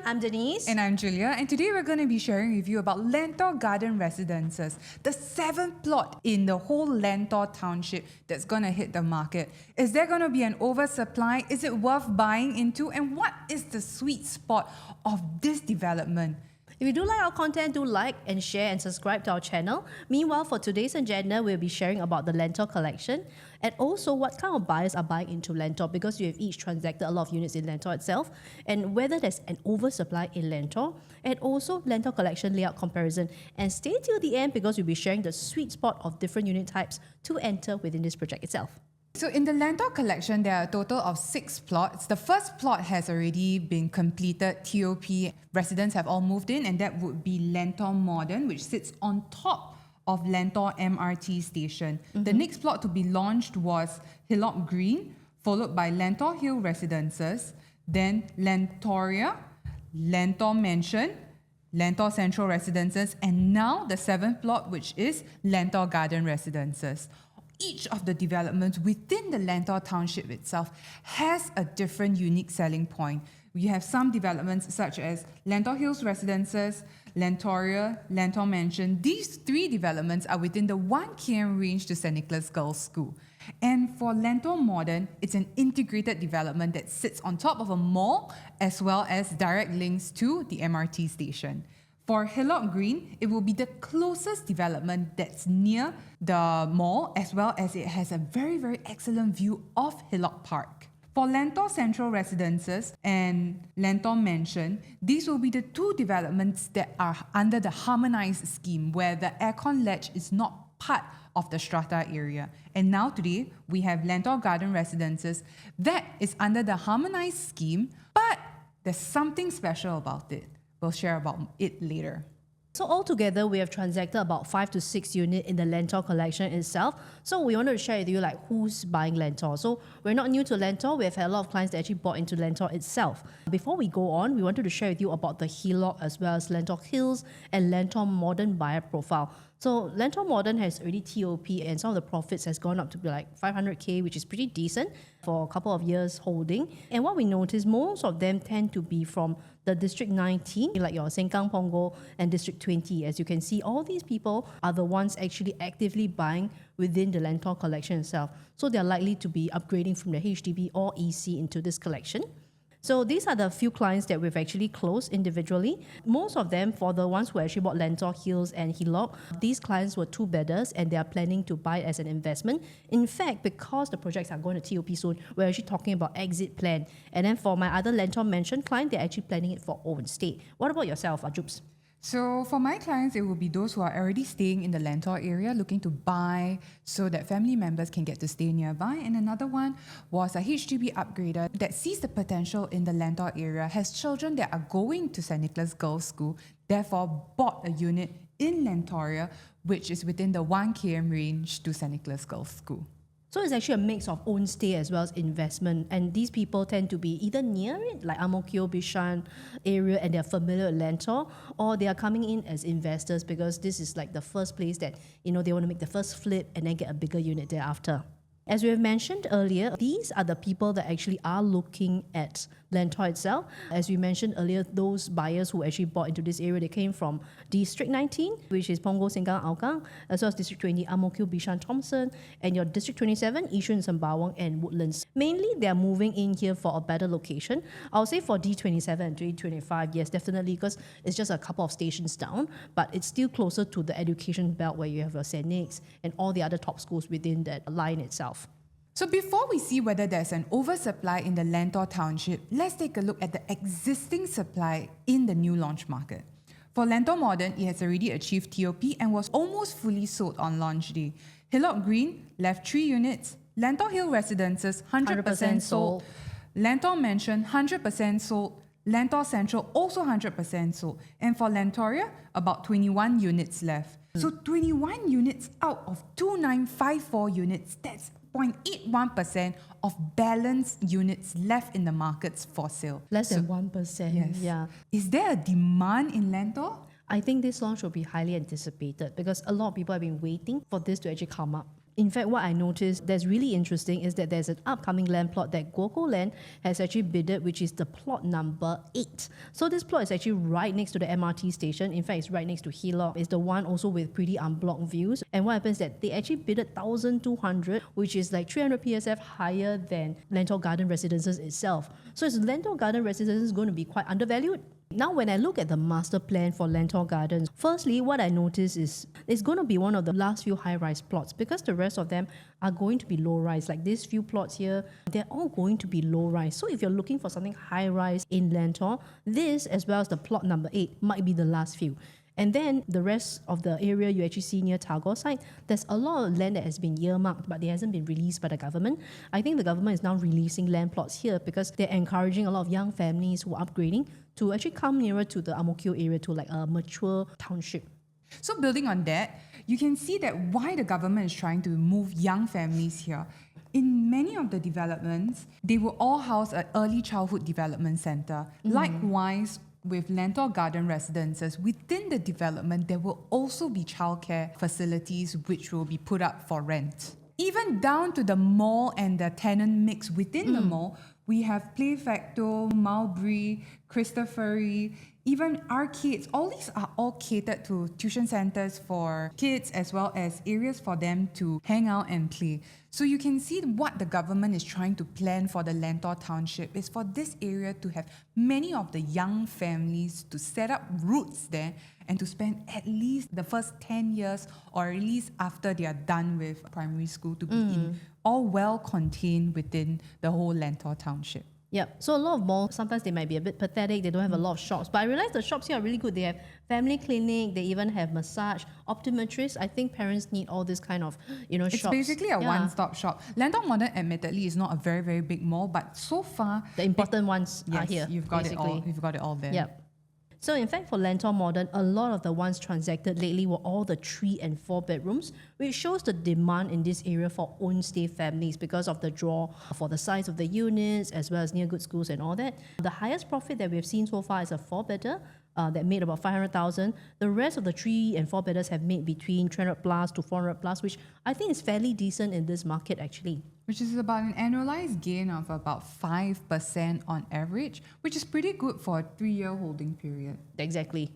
I'm Denise. And I'm Julia, and today we're going to be sharing with you about Lentor Garden Residences, the 7th plot in the whole Lentor township that's going to hit the market. Is there going to be an oversupply? Is it worth buying into? And what is the sweet spot of this development? If you do like our content, do like and share and subscribe to our channel. Meanwhile, for today's agenda, we'll be sharing about the Lentor collection and also what kind of buyers are buying into Lentor, because you have each transacted a lot of units in Lentor itself, and whether there's an oversupply in Lentor, and also Lentor collection layout comparison. And stay till the end because we'll be sharing the sweet spot of different unit types to enter within this project itself. So in the Lentor collection, there are a total of 6 plots. The first plot has already been completed, TOP. Residents have all moved in, and that would be Lentor Modern, which sits on top of Lentor MRT station. The next plot to be launched was Hillock Green, followed by Lentor Hill Residences, then Lentoria, Lentor Mansion, Lentor Central Residences, and now the 7th plot, which is Lentor Garden Residences. Each of the developments within the Lentor township itself has a different unique selling point. We have some developments such as Lentor Hills Residences, Lentoria, Lentor Mansion. These 3 developments are within the 1 km range to St. Nicholas Girls' School. And for Lentor Modern, it's an integrated development that sits on top of a mall as well as direct links to the MRT station. For Hillock Green, it will be the closest development that's near the mall, as well as it has a very, very excellent view of Hillock Park. For Lentor Central Residences and Lentor Mansion, these will be the 2 developments that are under the harmonized scheme, where the aircon ledge is not part of the Strata area. And now today, we have Lentor Garden Residences that is under the harmonized scheme, but there's something special about it. We'll share about it later. So altogether, we have transacted about 5 to 6 units in the Lentor collection itself. So we wanted to share with you who's buying Lentor. So we're not new to Lentor. We have had a lot of clients that actually bought into Lentor itself. Before we go on, we wanted to share with you about the Hillock as well as Lentor Hills and Lentor Modern buyer profile. So Lentor Modern has already TOP, and some of the profits has gone up to be 500k, which is pretty decent for a couple of years holding. And what we noticed, most of them tend to be from the District 19, like your Sengkang, Punggol, and District 20. As you can see, all these people are the ones actually actively buying within the Lentor collection itself. So they're likely to be upgrading from the HDB or EC into this collection. So these are the few clients that we've actually closed individually. Most of them, for the ones who actually bought Lentor Hills and Hillock, these clients were 2-bedders and they are planning to buy it as an investment. In fact, because the projects are going to TOP soon, we're actually talking about exit plan. And then for my other Lentor Mansion client, they're actually planning it for own stay. What about yourself, Ajubs? So for my clients, it will be those who are already staying in the Lentor area looking to buy so that family members can get to stay nearby. And another one was a HDB upgrader that sees the potential in the Lentor area, has children that are going to St. Nicholas Girls' School, therefore bought a unit in Lentoria, which is within the 1 km range to St. Nicholas Girls' School. So it's actually a mix of own stay as well as investment. And these people tend to be either near it, like Ang Mo Kio, Bishan area, and they're familiar with Lentor, or they are coming in as investors because this is the first place that, they want to make the first flip and then get a bigger unit thereafter. As we have mentioned earlier, these are the people that actually are looking at Lentor itself. As we mentioned earlier, those buyers who actually bought into this area, they came from District 19, which is Punggol, Sengkang, Hougang, as well as District 20, Ang Mo Kio, Bishan, Thomson, and your District 27, Yishun, Sembawang, and Woodlands. Mainly, they are moving in here for a better location. I would say for D27 and D25, yes, definitely, because it's just a couple of stations down, but it's still closer to the education belt where you have your St. Nick's and all the other top schools within that line itself. So before we see whether there's an oversupply in the Lentor township, let's take a look at the existing supply in the new launch market. For Lentor Modern, it has already achieved TOP and was almost fully sold on launch day. Hillock Green left 3 units, Lentor Hill Residences 100% sold, Lentor Mansion 100% sold, Lentor Central also 100% sold, and for Lentoria, about 21 units left. So 21 units out of 2954 units, that's 0.81% of balanced units left in the markets for sale. Less than 1%. Yes. Yeah. Is there a demand in Lentor? I think this launch will be highly anticipated because a lot of people have been waiting for this to actually come up. In fact, what I noticed that's really interesting is that there's an upcoming land plot that Guoco Land has actually bidded, which is the plot number 8. So this plot is actually right next to the MRT station. In fact, it's right next to Hillock. It's the one also with pretty unblocked views. And what happens is that they actually bidded 1,200, which is like 300 PSF higher than Lentor Garden Residences itself. So is Lentor Garden Residences going to be quite undervalued? Now, when I look at the master plan for Lentor Gardens, firstly, what I notice is it's going to be one of the last few high-rise plots because the rest of them are going to be low-rise. Like these few plots here, they're all going to be low-rise. So if you're looking for something high-rise in Lentor, this as well as the plot number 8 might be the last few. And then the rest of the area you actually see near Tagore side, there's a lot of land that has been earmarked, but it hasn't been released by the government. I think the government is now releasing land plots here because they're encouraging a lot of young families who are upgrading to actually come nearer to the Ang Mo Kio area, to like a mature township. So building on that, you can see that why the government is trying to move young families here. In many of the developments, they will all house an early childhood development center. Likewise, with Lentor Garden Residences, within the development, there will also be childcare facilities which will be put up for rent. Even down to the mall and the tenant mix within the mall, we have Play Facto, Mulberry, Christophery, even arcades. All these are all catered to tuition centers for kids as well as areas for them to hang out and play. So you can see what the government is trying to plan for the Lentor Township is for this area to have many of the young families to set up roots there and to spend at least the first 10 years or at least after they are done with primary school to be in all well contained within the whole Lentor Township. Yep. So a lot of malls, sometimes they might be a bit pathetic. They don't have a lot of shops. But I realize the shops here are really good. They have family clinic. They even have massage, optometrist. I think parents need all this kind of, It's shops. basically a one-stop shop. Lentor Modern, admittedly, is not a very, very big mall, but so far, The important ones are yes, here. you've got basically. it all. You've got it all there. Yep. So in fact, for Lentor Modern, a lot of the ones transacted lately were all the 3 and 4 bedrooms, which shows the demand in this area for own stay families because of the draw for the size of the units as well as near good schools and all that. The highest profit that we've seen so far is a 4-bedder that made about 500,000. The rest of the 3 and 4 bedders have made between 300 plus to 400 plus, which I think is fairly decent in this market actually. Which is about an annualized gain of about 5% on average, which is pretty good for a 3-year holding period. Exactly.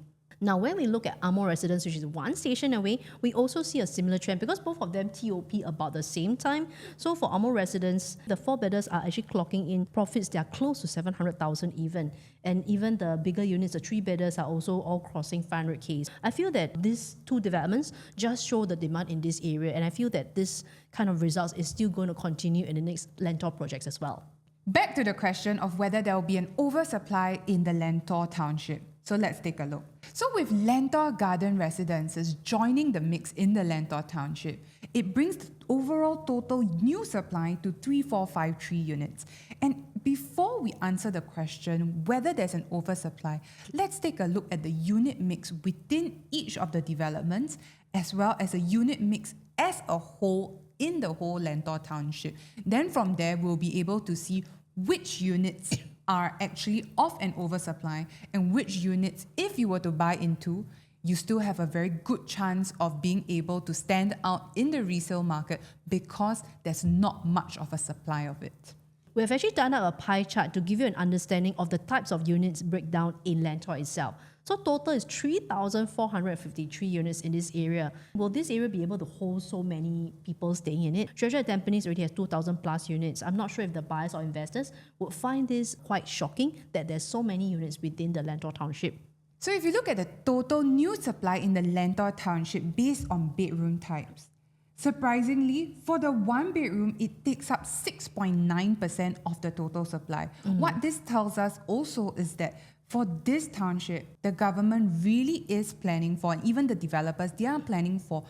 Now, when we look at Amo Residence, which is 1 station away, we also see a similar trend because both of them TOP about the same time. So for Amo Residence, the 4-bedders are actually clocking in profits that are close to 700,000 even. And even the bigger units, the 3-bedders are also all crossing 500K. I feel that these 2 developments just show the demand in this area, and I feel that this kind of results is still going to continue in the next Lentor projects as well. Back to the question of whether there will be an oversupply in the Lentor Township. So let's take a look. So with Lentor Garden Residences joining the mix in the Lentor Township, it brings the overall total new supply to 3,453 units. And before we answer the question whether there's an oversupply, let's take a look at the unit mix within each of the developments as well as a unit mix as a whole in the whole Lentor Township. Then from there, we'll be able to see which units are actually of an oversupply and which units, if you were to buy into, you still have a very good chance of being able to stand out in the resale market because there's not much of a supply of it. We have actually done up a pie chart to give you an understanding of the types of units breakdown in Lentor itself. So total is 3,453 units in this area. Will this area be able to hold so many people staying in it? Treasure at Tampines already has 2,000 plus units. I'm not sure if the buyers or investors would find this quite shocking that there's so many units within the Lentor Township. So if you look at the total new supply in the Lentor Township based on bedroom types, surprisingly, for the 1-bedroom, it takes up 6.9% of the total supply. What this tells us also is that for this township, the government really is planning for, and even the developers, they are planning for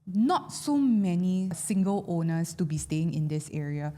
not so many single owners to be staying in this area.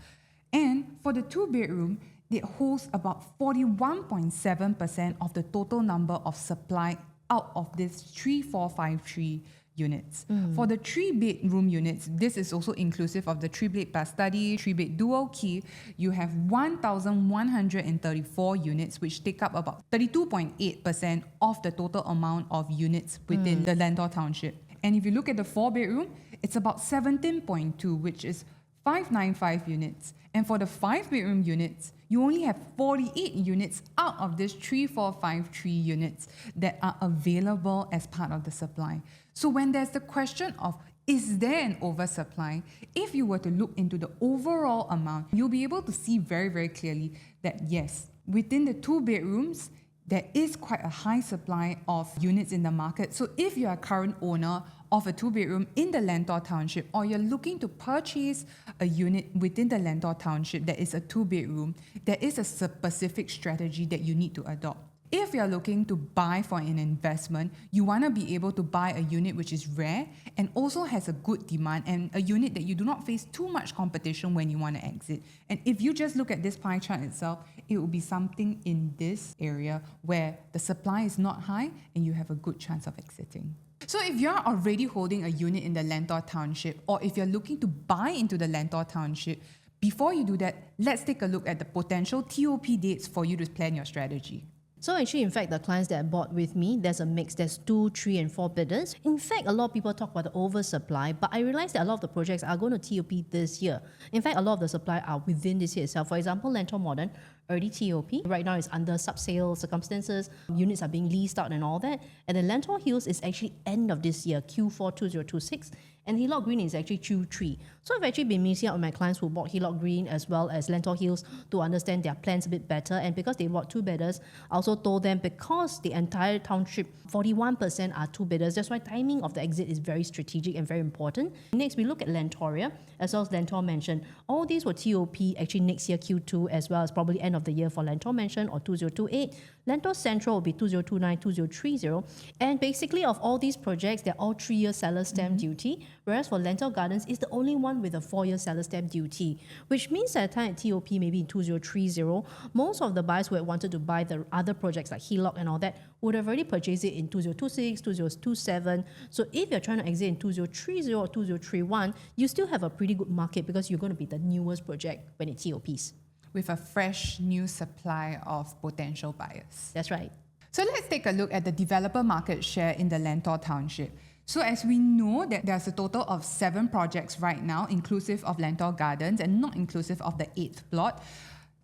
And for the 2-bedroom, it holds about 41.7% of the total number of supply out of this 3,453 units. For the 3-bedroom units, this is also inclusive of the 3-bed plus study, 3-bed dual key, you have 1,134 units, which take up about 32.8% of the total amount of units within the Lentor Township. And if you look at the 4-bedroom, it's about 17.2, which is 595 units. And for the 5-bedroom units, you only have 48 units out of this 3453 units that are available as part of the supply. So when there's the question of is there an oversupply, if you were to look into the overall amount, you'll be able to see very, very clearly that yes, within the 2 bedrooms, there is quite a high supply of units in the market. So if you're a current owner of a 2-bedroom in the Lentor Township, or you're looking to purchase a unit within the Lentor Township that is a 2-bedroom, there is a specific strategy that you need to adopt. If you're looking to buy for an investment, you want to be able to buy a unit which is rare and also has a good demand, and a unit that you do not face too much competition when you want to exit. And if you just look at this pie chart itself, it will be something in this area where the supply is not high and you have a good chance of exiting. So if you're already holding a unit in the Lentor Township, or if you're looking to buy into the Lentor Township, before you do that, let's take a look at the potential TOP dates for you to plan your strategy. So actually, in fact, the clients that bought with me, there's a mix. There's 2, 3, and 4 bidders. In fact, a lot of people talk about the oversupply, but I realized that a lot of the projects are going to TOP this year. In fact, a lot of the supply are within this year itself. For example, Lentor Modern, already TOP. Right now it's under sub-sale circumstances. Units are being leased out and all that. And then Lentor Hills is actually end of this year, Q4 2026. And Hillock Green is actually Q3. So I've actually been meeting up with my clients who bought Hillock Green as well as Lentor Hills to understand their plans a bit better. And because they bought 2 bidders, I also told them because the entire township, 41% are 2 bidders. That's why timing of the exit is very strategic and very important. Next, we look at Lentoria, as well as Lentor Mansion. All these will TOP actually next year Q2, as well as probably end of the year for Lentor Mansion or 2028. Lentor Central will be 2029, 2030. And basically of all these projects, they're all 3-year seller stamp duty, whereas for Lentor Gardens, it's the only one with a 4-year seller stamp duty, which means that at the time at TOP, maybe in 2030, most of the buyers who had wanted to buy the other projects like Hillock and all that would have already purchased it in 2026, 2027. So if you're trying to exit in 2030 or 2031, you still have a pretty good market because you're going to be the newest project when it TOPs. With a fresh new supply of potential buyers. That's right. So let's take a look at the developer market share in the Lentor Township. So as we know that there's a total of 7 projects right now, inclusive of Lentor Gardens and not inclusive of the 8th plot.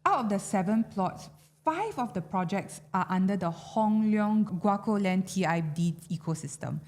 Out of the 7 plots, 5 of the projects are under the Hong Leong Guaco Land TID ecosystem.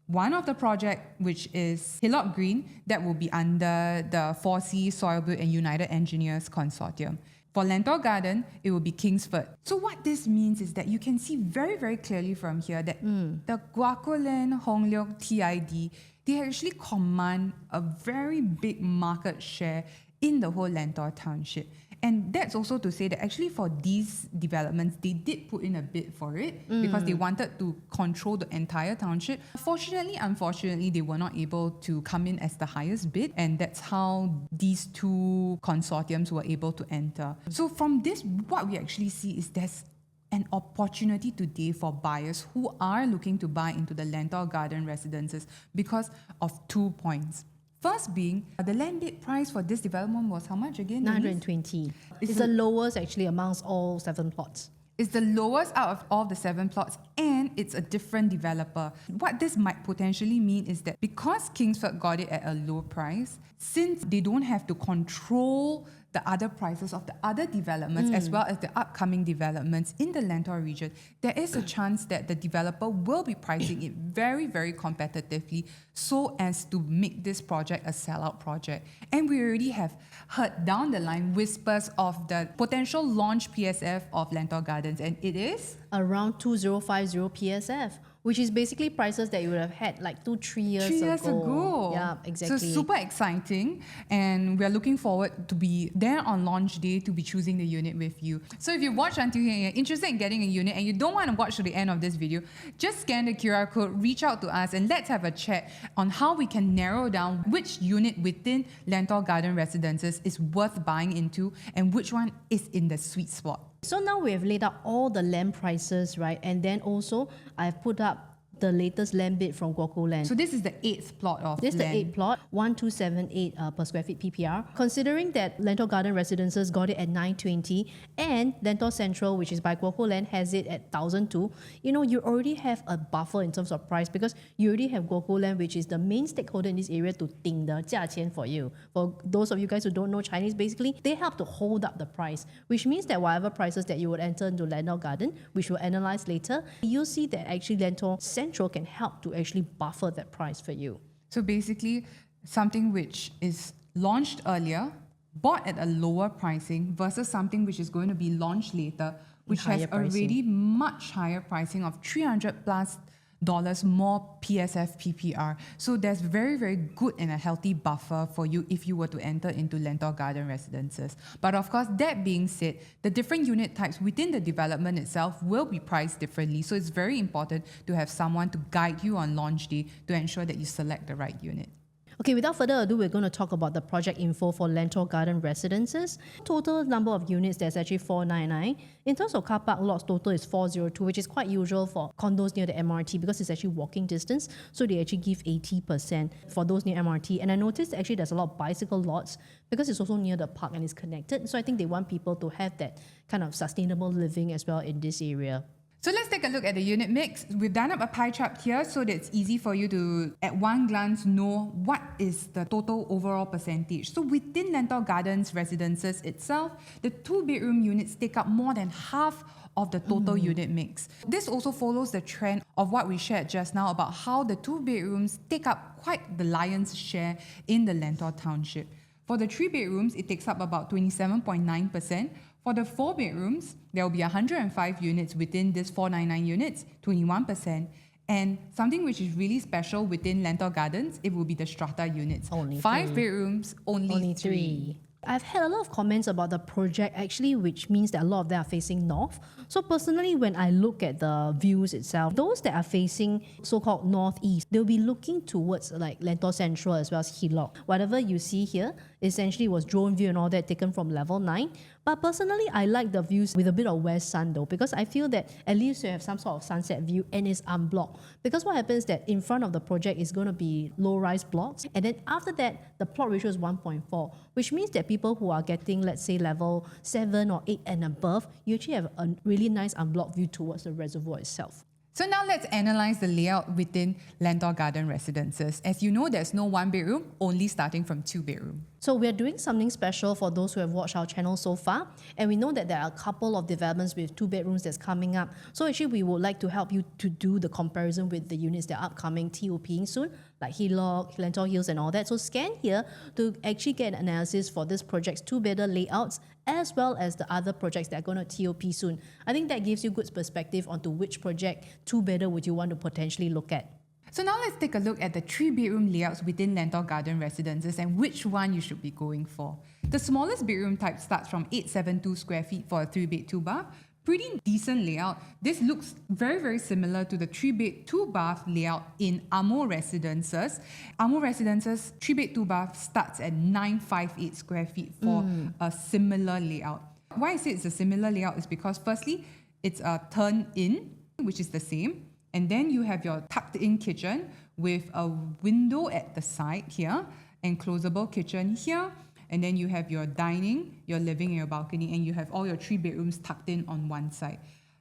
One of the project, which is Hillock Green, that will be under the 4C, Soil Build and United Engineers Consortium. For Lentor Garden, it will be Kingsford. So what this means is that you can see very, very clearly from here that the Guaco Land Hong Leong TID, they actually command a very big market share in the whole Lentor Township. And that's also to say that actually for these developments, they did put in a bid for it because they wanted to control the entire township. Unfortunately, they were not able to come in as the highest bid, and that's how these 2 consortiums were able to enter. So from this, what we actually see is there's an opportunity today for buyers who are looking to buy into the Lentor Garden residences because of 2 points. First being, the landed price for this development was how much again? 920. It's the lowest actually amongst all 7 plots. It's the lowest out of all the 7 plots, and it's a different developer. What this might potentially mean is that because Kingsford got it at a low price, since they don't have to control the other prices of the other developments as well as the upcoming developments in the Lentor region, there is a chance that the developer will be pricing it very, very competitively so as to make this project a sellout project. And we already have heard down the line whispers of the potential launch PSF of Lentor Gardens, and it is around 2050 PSF, which is basically prices that you would have had like 2-3 years ago. 3 years ago. Yeah, exactly. So super exciting, and we're looking forward to be there on launch day to be choosing the unit with you. So if you watch until here and you're interested in getting a unit and you don't want to watch to the end of this video, just scan the QR code, reach out to us, and let's have a chat on how we can narrow down which unit within Lentor Garden Residences is worth buying into and which one is in the sweet spot. So now we have laid out all the land prices, right? And then also I've put up the latest land bid from Guoco Land. So this is the 8th plot of This is the land. 8th plot, 1278 per square feet PPR. Considering that Lentor Garden Residences got it at 920 and Lentor Central, which is by Guoco Land, has it at 1002, you already have a buffer in terms of price because you already have Guoco Land, which is the main stakeholder in this area to 定的价钱 for you. For those of you guys who don't know Chinese, basically, they help to hold up the price, which means that whatever prices that you would enter into Lentor Garden, which we'll analyze later, you'll see that actually Lentor Central can help to actually buffer that price for you. So basically, something which is launched earlier, bought at a lower pricing versus something which is going to be launched later, which has Higher pricing. already much higher pricing of $300 plus more PSF PPR. So there's very, very good and a healthy buffer for you if you were to enter into Lentor Garden Residences. But of course, that being said, the different unit types within the development itself will be priced differently. So it's very important to have someone to guide you on launch day to ensure that you select the right unit. Okay, without further ado, we're going to talk about the project info for Lentor Garden Residences. Total number of units, there's actually 499. In terms of car park lots, total is 402, which is quite usual for condos near the MRT because it's actually walking distance. So they actually give 80% for those near MRT. And I noticed actually there's a lot of bicycle lots because it's also near the park and it's connected. So I think they want people to have that kind of sustainable living as well in this area. So let's take a look at the unit mix. We've done up a pie chart here so that it's easy for you to, at one glance, know what is the total overall percentage. So within Lentor Gardens Residences itself, the 2-bedroom units take up more than half of the total unit mix. This also follows the trend of what we shared just now about how the 2 bedrooms take up quite the lion's share in the Lentor township. For the 3 bedrooms, it takes up about 27.9%. For the 4 bedrooms, there will be 105 units within this 499 units, 21%. And something which is really special within Lentor Gardens, it will be the Strata units. Only 5 three. bedrooms, only 3. I've had a lot of comments about the project actually, which means that a lot of them are facing north. So personally, when I look at the views itself, those that are facing so-called northeast, they'll be looking towards like Lentor Central as well as Hillock. Whatever you see here essentially was drone view and all that taken from level 9. But personally, I like the views with a bit of west sun though, because I feel that at least you have some sort of sunset view and it's unblocked. Because what happens is that in front of the project is going to be low-rise blocks, and then after that, the plot ratio is 1.4, which means that people who are getting, let's say, level 7 or 8 and above, you actually have a really nice unblocked view towards the reservoir itself. So now let's analyze the layout within Lentor Garden Residences. As you know, there's no 1 bedroom, only starting from 2 bedroom. So we're doing something special for those who have watched our channel so far. And we know that there are a couple of developments with 2 bedrooms that's coming up. So actually we would like to help you to do the comparison with the units that are upcoming TOPing soon, like Hillock, Lentor Hills and all that. So scan here to actually get an analysis for this project's 2-bedder layouts as well as the other projects that are going to TOP soon. I think that gives you good perspective onto which project 2-bedder would you want to potentially look at. So now let's take a look at the 3-bedroom layouts within Lentor Garden Residences and which one you should be going for. The smallest bedroom type starts from 872 square feet for a 3-bed 2-bath. Pretty decent layout. This looks very, very similar to the 3-bed 2-bath layout in Amo Residences. Amo Residences 3-bed 2-bath starts at 958 square feet for a similar layout. Why I say it's a similar layout is because firstly, it's a turn-in, which is the same. And then you have your tucked-in kitchen with a window at the side here, and closable kitchen here. And then you have your dining, your living, and your balcony, and you have all your 3 bedrooms tucked in on one side.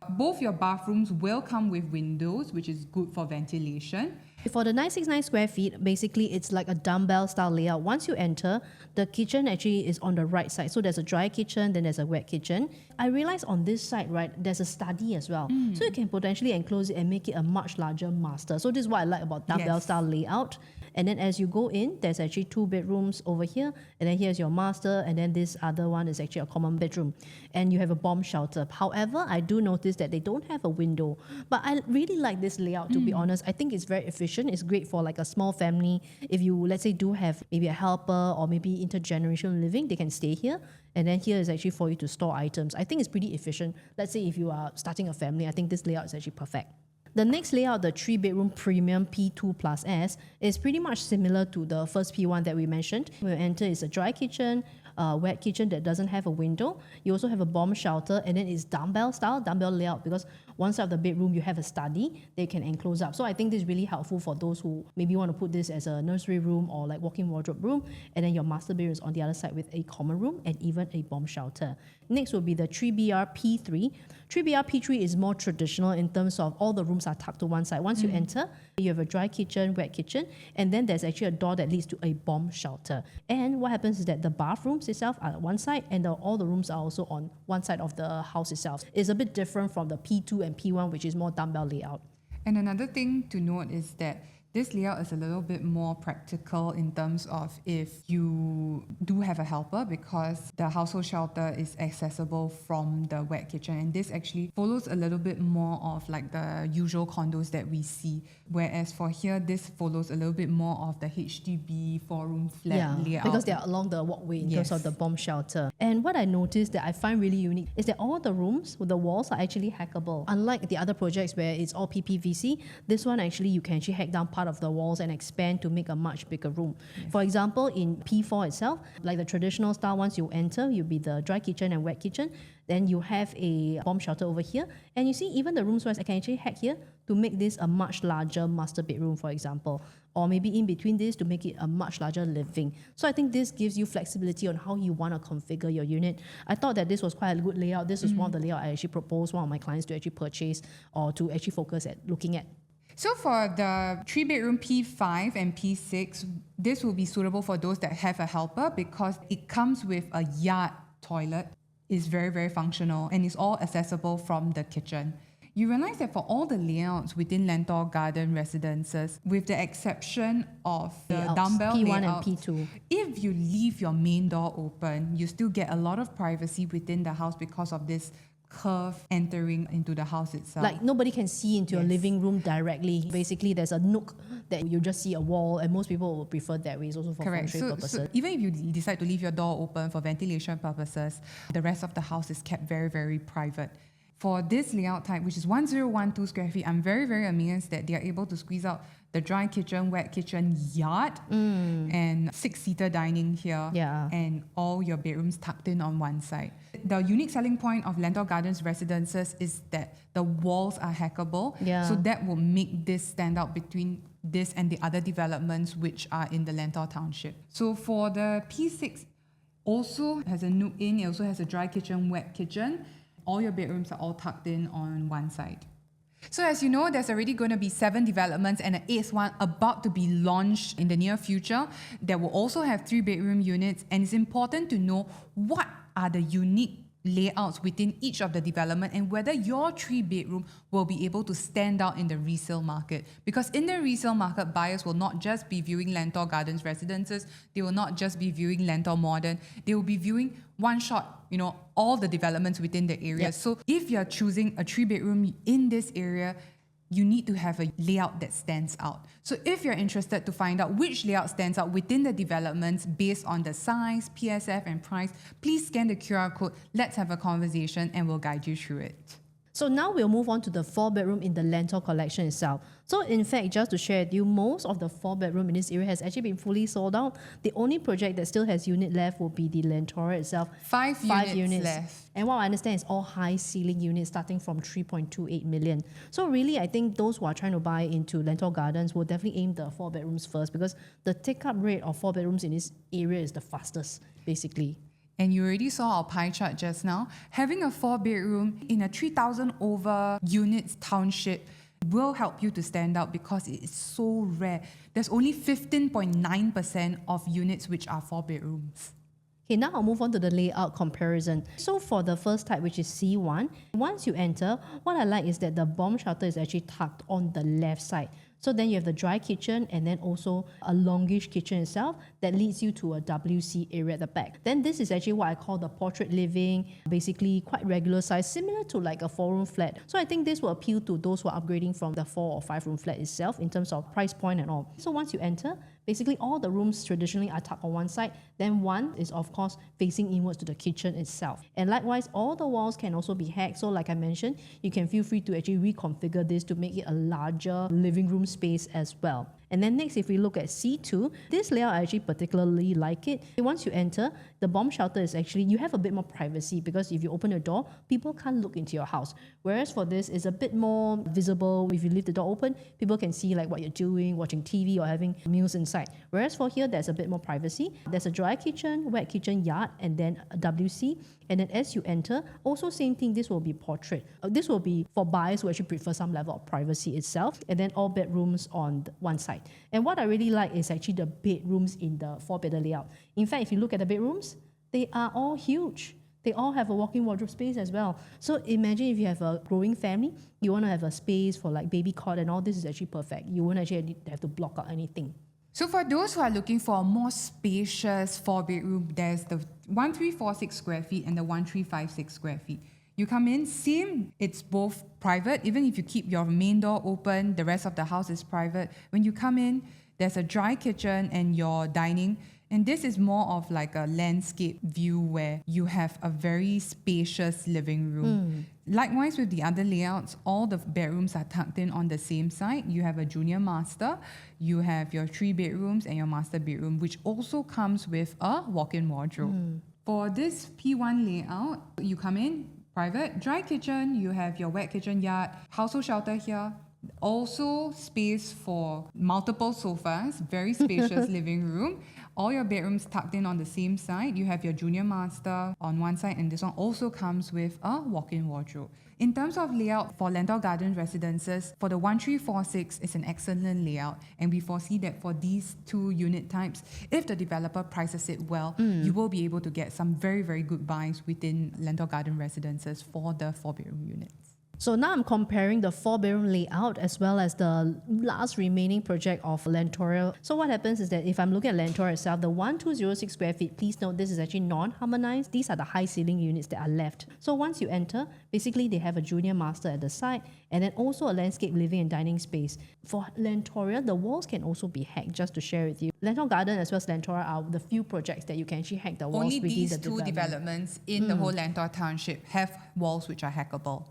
Both your bathrooms will come with windows, which is good for ventilation. For the 969 square feet, basically it's like a dumbbell style layout. Once you enter, the kitchen actually is on the right side. So there's a dry kitchen, then there's a wet kitchen. I realized on this side, right, there's a study as well. So you can potentially enclose it and make it a much larger master. So this is what I like about dumbbell style layout. And then as you go in, there's actually 2 bedrooms over here. And then here's your master. And then this other one is actually a common bedroom. And you have a bomb shelter. However, I do notice that they don't have a window. But I really like this layout, to be honest. I think it's very efficient. It's great for like a small family. If you, let's say, do have maybe a helper or maybe intergenerational living, they can stay here. And then here is actually for you to store items. I think it's pretty efficient. Let's say if you are starting a family, I think this layout is actually perfect. The next layout, the 3-bedroom premium P2 plus S, is pretty much similar to the first P1 that we mentioned. When you enter, it's a dry kitchen, wet kitchen that doesn't have a window. You also have a bomb shelter, and then it's dumbbell style, dumbbell layout, because one side of the bedroom you have a study they can enclose up. So I think this is really helpful for those who maybe want to put this as a nursery room or like walk-in wardrobe room, and then your master bedroom is on the other side with a common room and even a bomb shelter. Next will be the 3BR P3. 3BR P3 is more traditional in terms of all the rooms are tucked to one side. Once you enter, you have a dry kitchen, wet kitchen, and then there's actually a door that leads to a bomb shelter. And what happens is that the bathrooms itself are on one side, and all the rooms are also on one side of the house itself. It's a bit different from the P2 and P1, which is more dumbbell layout. And another thing to note is that this layout is a little bit more practical in terms of if you do have a helper, because the household shelter is accessible from the wet kitchen, and this actually follows a little bit more of like the usual condos that we see, whereas for here this follows a little bit more of the HDB 4-room flat layout. Because they are along the walkway in terms of the bomb shelter. And what I noticed that I find really unique is that all the rooms with the walls are actually hackable. Unlike the other projects where it's all PPVC, this one actually you can actually hack down part of the walls and expand to make a much bigger room. For example, in P4 itself, like the traditional style, once you enter, you'll be the dry kitchen and wet kitchen. Then you have a bomb shelter over here. And you see, even the rooms wise, I can actually hack here to make this a much larger master bedroom, for example. Or maybe in between this to make it a much larger living. So I think this gives you flexibility on how you want to configure your unit. I thought that this was quite a good layout. This is one of the layout I actually proposed one of my clients to actually purchase or to actually focus at looking at. So for the 3-bedroom P5 and P6, this will be suitable for those that have a helper because it comes with a yard toilet. It's very, very functional and it's all accessible from the kitchen. You realize that for all the layouts within Lentor Garden residences, with the exception of the Layouts, dumbbell P1 layouts, and P2. if you leave your main door open, you still get a lot of privacy within the house because of this curve entering into the house itself. Like nobody can see into your living room directly. Basically, there's a nook that you just see a wall, and most people will prefer that way. It's also for feng shui purposes. So even if you decide to leave your door open for ventilation purposes, the rest of the house is kept very, very private. For this layout type, which is 1012 square feet, I'm very, very amazed that they are able to squeeze out the dry kitchen, wet kitchen, yard, and 6-seater dining here, and all your bedrooms tucked in on one side. The unique selling point of Lentor Gardens residences is that the walls are hackable, so that will make this stand out between this and the other developments which are in the Lentor township. So for the P6, also has a nook in, it also has a dry kitchen, wet kitchen. All your bedrooms are all tucked in on one side. So as you know, there's already going to be 7 developments and an 8th one about to be launched in the near future that will also have 3-bedroom units, and it's important to know what are the unique layouts within each of the development and whether your 3-bedroom will be able to stand out in the resale market. Because in the resale market, buyers will not just be viewing Lentor Gardens residences, they will not just be viewing Lentor Modern, they will be viewing one shot, all the developments within the area. So if you're choosing a 3-bedroom in this area, you need to have a layout that stands out. So if you're interested to find out which layout stands out within the developments based on the size, PSF and price, please scan the QR code. Let's have a conversation and we'll guide you through it. So now we'll move on to the 4-bedroom in the Lentor collection itself. So in fact, just to share with you, most of the 4-bedroom in this area has actually been fully sold out. The only project that still has unit left will be the Lentoria itself. 5 units left. And what I understand is all high ceiling units starting from 3.28 million. So really, I think those who are trying to buy into Lentor Gardens will definitely aim the 4-bedrooms first, because the take-up rate of 4-bedrooms in this area is the fastest, basically. And you already saw our pie chart just now. Having a 4-bedroom in a 3,000 over units township will help you to stand out because it is so rare. There's only 15.9% of units which are 4-bedrooms. Okay, now I'll move on to the layout comparison. So for the first type, which is C1, once you enter, what I like is that the bomb shelter is actually tucked on the left side. So then you have the dry kitchen and then also a longish kitchen itself that leads you to a WC area at the back. Then this is actually what I call the portrait living, basically quite regular size, similar to like a 4-room flat. So I think this will appeal to those who are upgrading from the 4 or 5-room flat itself in terms of price point and all. So once you enter, basically all the rooms traditionally are tucked on one side. Then one is of course facing inwards to the kitchen itself. And likewise, all the walls can also be hacked. So like I mentioned, you can feel free to actually reconfigure this to make it a larger living room space as well. And then next, if we look at C2, this layout I actually particularly like it. Once you enter, the bomb shelter is actually, you have a bit more privacy because if you open the door, people can't look into your house. Whereas for this, it's a bit more visible. If you leave the door open, people can see like what you're doing, watching TV or having meals inside. Whereas for here, there's a bit more privacy. There's a dry kitchen, wet kitchen, yard, and then a WC. And then as you enter, also same thing, this will be portrait. This will be for buyers who actually prefer some level of privacy itself. And then all bedrooms on one side. And what I really like is actually the bedrooms in the 4-bedder layout. In fact, if you look at the bedrooms, they are all huge. They all have a walk-in wardrobe space as well. So imagine if you have a growing family, you want to have a space for like baby cot and all, this is actually perfect. You won't actually have to block out anything. So for those who are looking for a more spacious 4-bedroom, there's the 1346 square feet and the 1356 square feet. You come in, same, it's both private. Even if you keep your main door open, the rest of the house is private. When you come in, there's a dry kitchen and your dining. And this is more of like a landscape view where you have a very spacious living room. Likewise with the other layouts, all the bedrooms are tucked in on the same side. You have a junior master, you have your 3 bedrooms and your master bedroom, which also comes with a walk-in wardrobe. For this P1 layout, you come in, private, dry kitchen, you have your wet kitchen yard, household shelter here, also space for multiple sofas, very spacious living room. All your bedrooms tucked in on the same side. You have your junior master on one side, and this one also comes with a walk-in wardrobe. In terms of layout for Lentor Gardens residences, for the 1346, it's an excellent layout, and we foresee that for these 2 unit types, if the developer prices it well, you will be able to get some very, very good buys within Lentor Garden residences for the 4-bedroom units. So now I'm comparing the 4-bedroom layout as well as the last remaining project of Lentoria. So what happens is that if I'm looking at Lentor itself, the 1206 square feet, please note this is actually non-harmonized. These are the high ceiling units that are left. So once you enter, basically they have a junior master at the side and then also a landscape living and dining space. For Lentoria, the walls can also be hacked, just to share with you. Lentor Garden as well as Lentoria are the few projects that you can actually hack the walls Only within these the 2 developments in the whole Lentor township have walls which are hackable.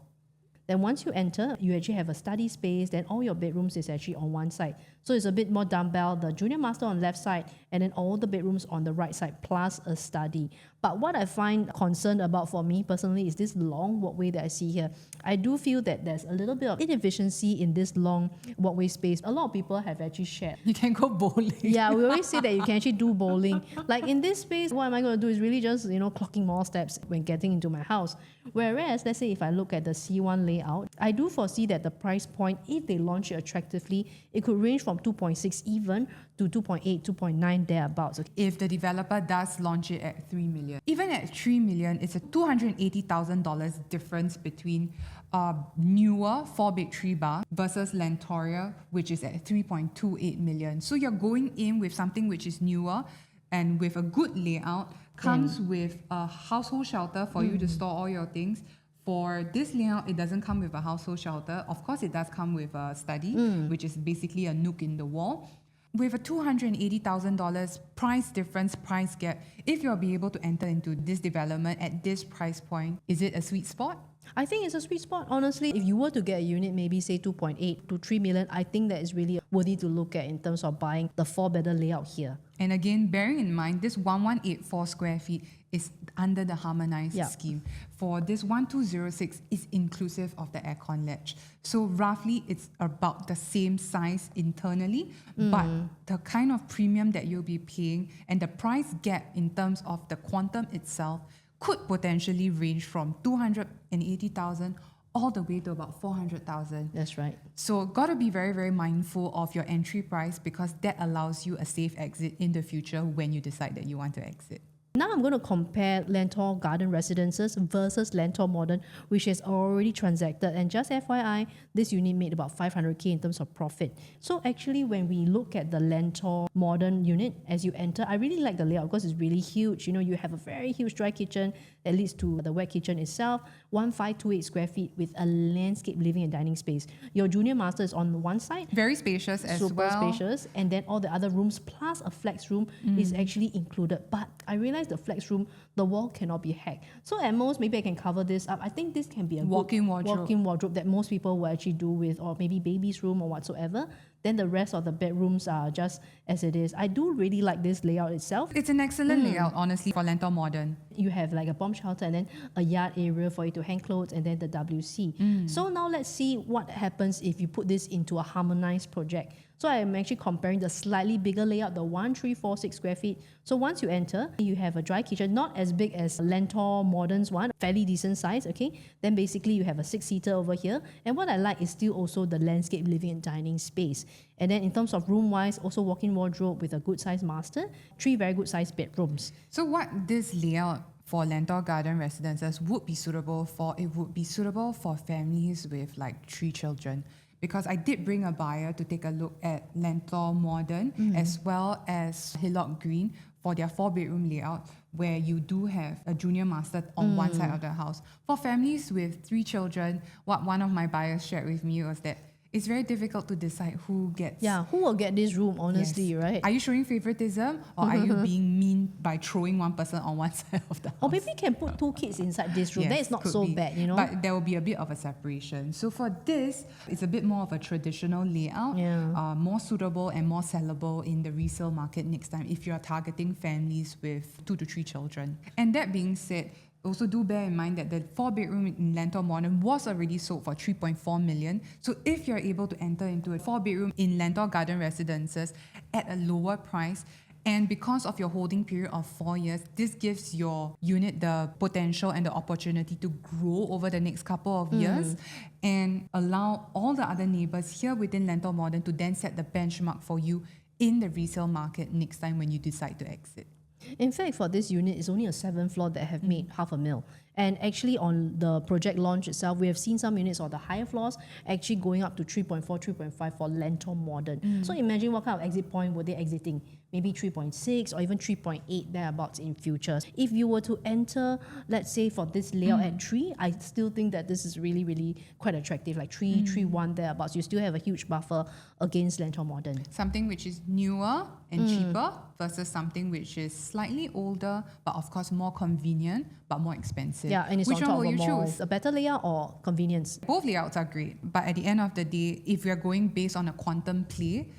Then once you enter, you actually have a study space, then all your bedrooms is actually on one side. So it's a bit more dumbbell, the junior master on the left side, and then all the bedrooms on the right side, plus a study. But what I find concerned about for me personally is this long walkway that I see here. I do feel that there's a little bit of inefficiency in this long walkway space. A lot of people have actually shared. You can go bowling. Yeah, we always say that you can actually do bowling. Like in this space, what am I going to do is really just, clocking more steps when getting into my house. Whereas, let's say if I look at the C1 layout, I do foresee that the price point, if they launch it attractively, it could range from 2.6 even to 2.8, 2.9 thereabouts. If the developer does launch it at 3 million. Even at 3 million, it's a $280,000 difference between a newer 4-bed 3-bar versus Lentoria, which is at 3.28 million. So you're going in with something which is newer and with a good layout, comes with a household shelter for you to store all your things. For this layout, it doesn't come with a household shelter. Of course, it does come with a study, which is basically a nook in the wall. With a $280,000 price difference, price gap, if you'll be able to enter into this development at this price point, is it a sweet spot? I think it's a sweet spot. Honestly, if you were to get a unit, maybe say 2.8 to 3 million, I think that is really worthy to look at in terms of buying the 4-bedder layout here. And again, bearing in mind, this 1184 square feet is under the harmonized scheme. For this 1206 is inclusive of the aircon ledge. So roughly it's about the same size internally, but the kind of premium that you'll be paying and the price gap in terms of the quantum itself could potentially range from 280,000 all the way to about 400,000. That's right. So got to be very, very mindful of your entry price because that allows you a safe exit in the future when you decide that you want to exit. Now I'm going to compare Lentor Garden Residences versus Lentor Modern, which has already transacted. And just FYI, this unit made about 500k in terms of profit. So actually, when we look at the Lentor Modern unit, as you enter, I really like the layout because it's really huge. You have a very huge dry kitchen that leads to the wet kitchen itself, 1528 square feet with a landscape living and dining space. Your junior master is on one side. Very spacious as well. Super spacious. And then all the other rooms plus a flex room is actually included. But I realize besides the flex room, the wall cannot be hacked. So at most, maybe I can cover this up. I think this can be a Walk-in wardrobe. walk-in wardrobe that most people will actually do with, or maybe baby's room or whatsoever. Then the rest of the bedrooms are just as it is. I do really like this layout itself. It's an excellent layout, honestly, for Lentor Modern. You have like a bomb shelter and then a yard area for you to hang clothes and then the WC. So now let's see what happens if you put this into a harmonized project. So I'm actually comparing the slightly bigger layout, the 1346 square feet. So once you enter, you have a dry kitchen, not as big as Lentor Modern's one, fairly decent size, okay? Then basically you have a 6-seater over here. And what I like is still also the landscape living and dining space. And then in terms of room-wise, also walk-in wardrobe with a good-sized master, 3 very good-sized bedrooms. So what this layout for Lentor Garden residences would be suitable for, it would be suitable for families with like 3 children. Because I did bring a buyer to take a look at Lentor Modern as well as Hillock Green for their 4-bedroom layout, where you do have a junior master on one side of the house. For families with 3 children, what one of my buyers shared with me was that it's very difficult to decide who gets. Yeah, who will get this room, honestly, Yes. right? Are you showing favoritism, or are you being mean by throwing one person on one side of the house? Or maybe you can put 2 kids inside this room. That is not could so be. bad, you know? But there will be a bit of a separation. So for this, it's a bit more of a traditional layout, Yeah. more suitable and more sellable in the resale market next time if you are targeting families with 2 to 3 children. And that being said, also do bear in mind that the 4-bedroom in Lentor Modern was already sold for 3.4 million. So if you're able to enter into a 4-bedroom in Lentor Garden residences at a lower price, and because of your holding period of 4 years, this gives your unit the potential and the opportunity to grow over the next couple of years and allow all the other neighbors here within Lentor Modern to then set the benchmark for you in the resale market next time when you decide to exit. In fact, for this unit, it's only a 7th floor that have made $500,000. And actually on the project launch itself, we have seen some units on the higher floors actually going up to 3.4, 3.5 for Lentor Modern. So imagine what kind of exit point were they exiting? Maybe 3.6 or even 3.8 thereabouts in future. If you were to enter, let's say for this layout at 3, I still think that this is really, really quite attractive, like 3, 3.1 thereabouts. You still have a huge buffer against Lentor Modern. Something which is newer and cheaper versus something which is slightly older, but of course more convenient, but more expensive. Yeah, and it's Which on top one of will a you mall. choose? A better layout or convenience? Both layouts are great, but at the end of the day, if we are going based on a quantum play,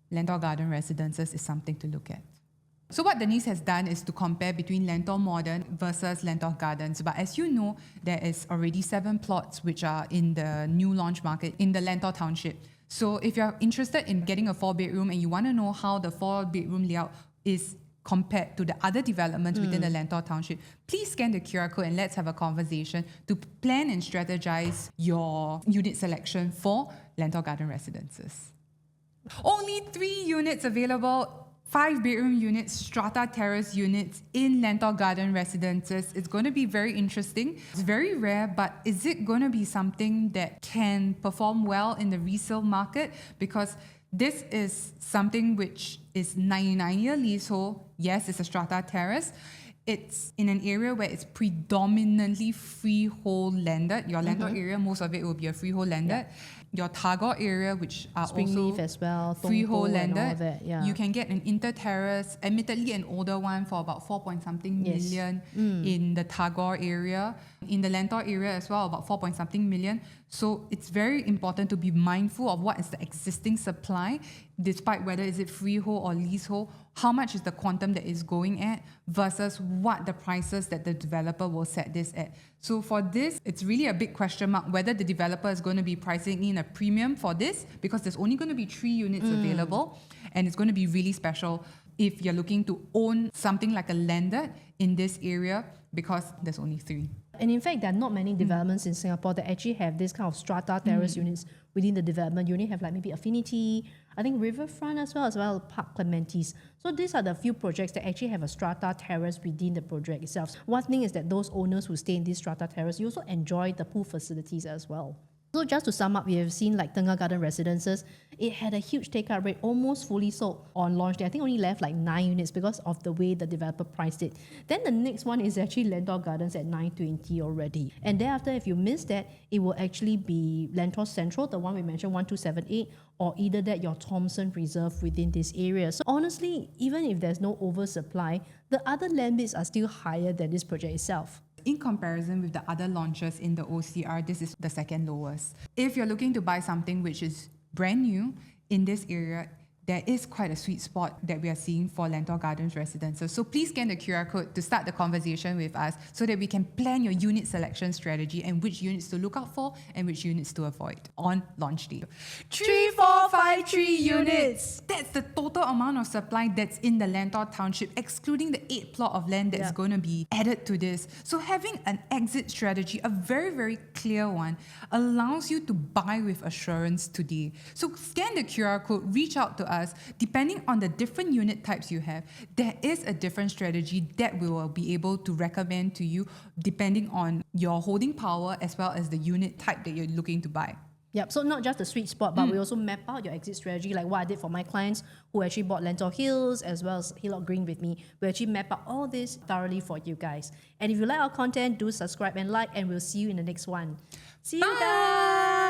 Lentor Garden residences is something to look at. So what Denise has done is to compare between Lentor Modern versus Lentor Gardens. But as you know, there is already 7 plots which are in the new launch market in the Lentor Township. So if you're interested in getting a 4-bedroom and you want to know how the 4-bedroom layout is compared to the other developments within the Lentor Township, please scan the QR code and let's have a conversation to plan and strategize your unit selection for Lentor Garden residences. Only 3 units available. 5-bedroom units, Strata Terrace units in Lentor Garden residences. It's going to be very interesting. It's very rare, but is it going to be something that can perform well in the resale market? Because this is something which is 99-year leasehold. Yes, it's a Strata Terrace. It's in an area where it's predominantly freehold landed. Your Lentor area, most of it will be a freehold landed. Your Tagore area, which are Springleaf also as well, freehold Tongpo and all landed, that, yeah. you can get an inter-terrace, admittedly an older one for about 4-point-something Yes. million in the Tagore area. In the Lentor area as well, about 4-point-something million. So it's very important to be mindful of what is the existing supply, despite whether is it freehold or leasehold, how much is the quantum that is going at versus what the prices that the developer will set this at. So for this, it's really a big question mark whether the developer is going to be pricing in a premium for this, because there's only going to be 3 units available, and it's going to be really special if you're looking to own something like a landed in this area, because there's only 3. And in fact, there are not many developments in Singapore that actually have this kind of strata terrace units within the development. You only have like maybe Affinity, I think Riverfront as well Park Clementes. So these are the few projects that actually have a strata terrace within the project itself. One thing is that those owners who stay in this strata terrace, you also enjoy the pool facilities as well. So just to sum up, we have seen like Tengah Garden Residences, it had a huge take-up rate, almost fully sold on launch day. I think only left like 9 units because of the way the developer priced it. Then the next one is actually Lentor Gardens at 920 already. And thereafter, if you miss that, it will actually be Lentor Central, the one we mentioned, 1278, or either that your Thomson Reserve within this area. So honestly, even if there's no oversupply, the other land bids are still higher than this project itself. In comparison with the other launches in the OCR, this is the second lowest. If you're looking to buy something which is brand new in this area, there is quite a sweet spot that we are seeing for Lentor Gardens residences. So please scan the QR code to start the conversation with us so that we can plan your unit selection strategy and which units to look out for and which units to avoid on launch day. 3453 units! That's the total amount of supply that's in the Lentor Township, excluding the 8 plot of land that's going to be added to this. So having an exit strategy, a very, very clear one, allows you to buy with assurance today. So scan the QR code, reach out to us. Depending on the different unit types you have, there is a different strategy that we will be able to recommend to you depending on your holding power as well as the unit type that you're looking to buy. Yep, so not just the sweet spot, but we also map out your exit strategy, like what I did for my clients who actually bought Lentor Hills as well as Hillock Green with me. We actually map out all this thoroughly for you guys. And if you like our content, do subscribe and like, and we'll see you in the next one. See you guys!